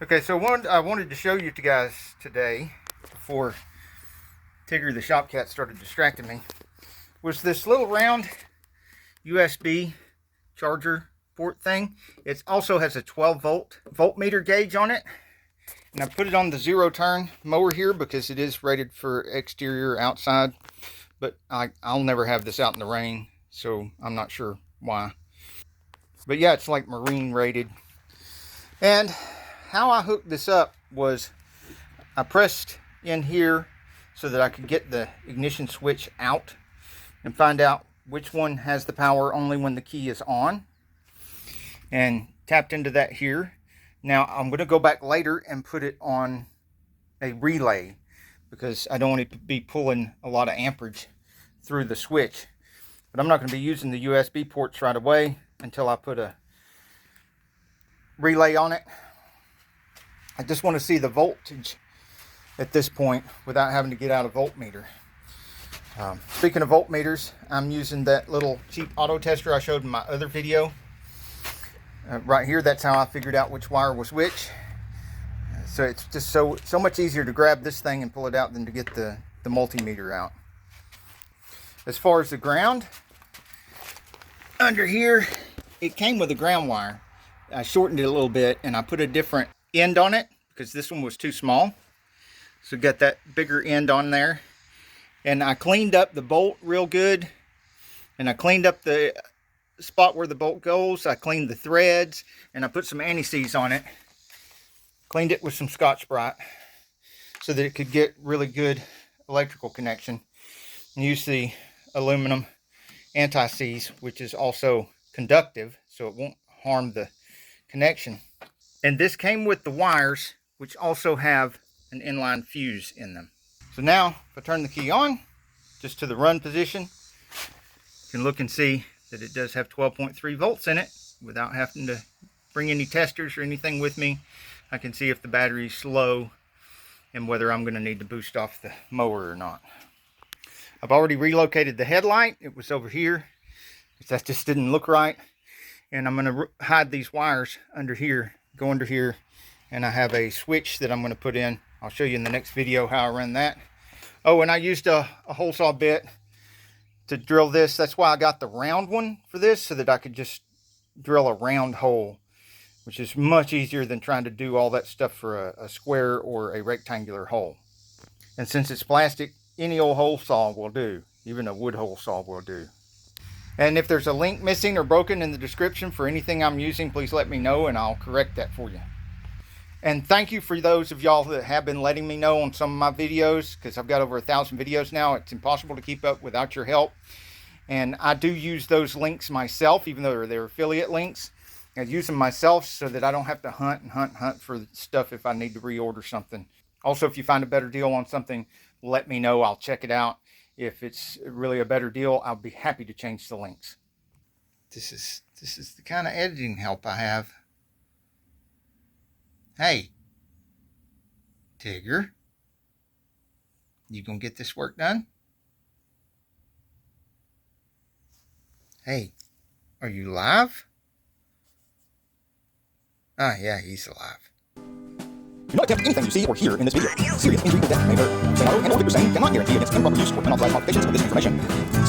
Okay, so I wanted to show you guys today, before Tigger the shop cat started distracting me, was this little round USB charger port thing. It also has a 12-volt voltmeter gauge on it, and I put it on the zero turn mower here because it is rated for exterior outside, but I'll never have this out in the rain, so I'm not sure why. But yeah, it's like marine rated. And how I hooked this up was I pressed in here so that I could get the ignition switch out and find out which one has the power only when the key is on, and tapped into that here. Now I'm going to go back later and put it on a relay because I don't want it to be pulling a lot of amperage through the switch. But I'm not going to be using the USB ports right away until I put a relay on it. I just want to see the voltage at this point without having to get out a voltmeter. Speaking of voltmeters, I'm using that little cheap auto tester I showed in my other video. Right here, that's how I figured out which wire was which. So it's just so much easier to grab this thing and pull it out than to get the multimeter out. As far as the ground, under here, it came with a ground wire. I shortened it a little bit and I put a different end on it because this one was too small. So got that bigger end on there. And I cleaned up the bolt real good. And I cleaned up the spot where the bolt goes. I cleaned the threads and I put some anti-seize on it. Cleaned it with some Scotch-Brite so that it could get really good electrical connection. And use the aluminum anti-seize, which is also conductive, so it won't harm the connection. And this came with the wires, which also have an inline fuse in them. So now, if I turn the key on, just to the run position, you can look and see that it does have 12.3 volts in it without having to bring any testers or anything with me. I can see if the battery's low and whether I'm going to need to boost off the mower or not. I've already relocated the headlight. It was over here. That just didn't look right. And I'm going to hide these wires under here, go under here, and I have a switch that I'm going to put in. I'll show you in the next video how I run that. Oh, and I used a hole saw bit to drill this. That's why I got the round one for this, so that I could just drill a round hole, which is much easier than trying to do all that stuff for a square or a rectangular hole. And since it's plastic, any old hole saw will do. Even a wood hole saw will do. And if there's a link missing or broken in the description for anything I'm using, please let me know and I'll correct that for you. And thank you for those of y'all that have been letting me know on some of my videos, because I've got over 1,000 videos now. It's impossible to keep up without your help. And I do use those links myself, even though they're affiliate links. I use them myself so that I don't have to hunt for stuff if I need to reorder something. Also, if you find a better deal on something, let me know. I'll check it out. If it's really a better deal, I'll be happy to change the links. This is the kind of editing help I have. Hey, Tigger, you gonna get this work done? Hey, are you live? Ah, yeah, he's alive. Do not attempt anything you see or hear in this video. Serious injury or death may occur. Saneauto and/or COPPA cannot guarantee against improper use or unauthorized modifications of this information.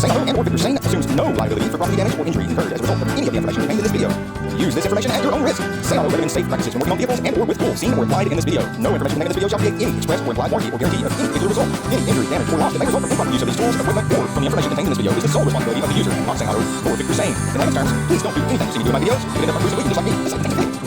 Saneauto and/or COPPA assumes no liability for property damage or injury incurred as a result of any of the information contained in this video. Use this information at your own risk. Saneauto recommends safe practices when working on vehicles and/or with tools seen or implied in this video. No information contained in this video shall create any express or implied warranty or guarantee of any particular result. Any injury, damage, or loss that may result from improper use of these tools, equipment, or from the information contained in this video is the sole responsibility of the user, not Saneauto or COPPA. In layman's terms, please don't do anything you see me do in my videos. You can end up unreasonably just like me.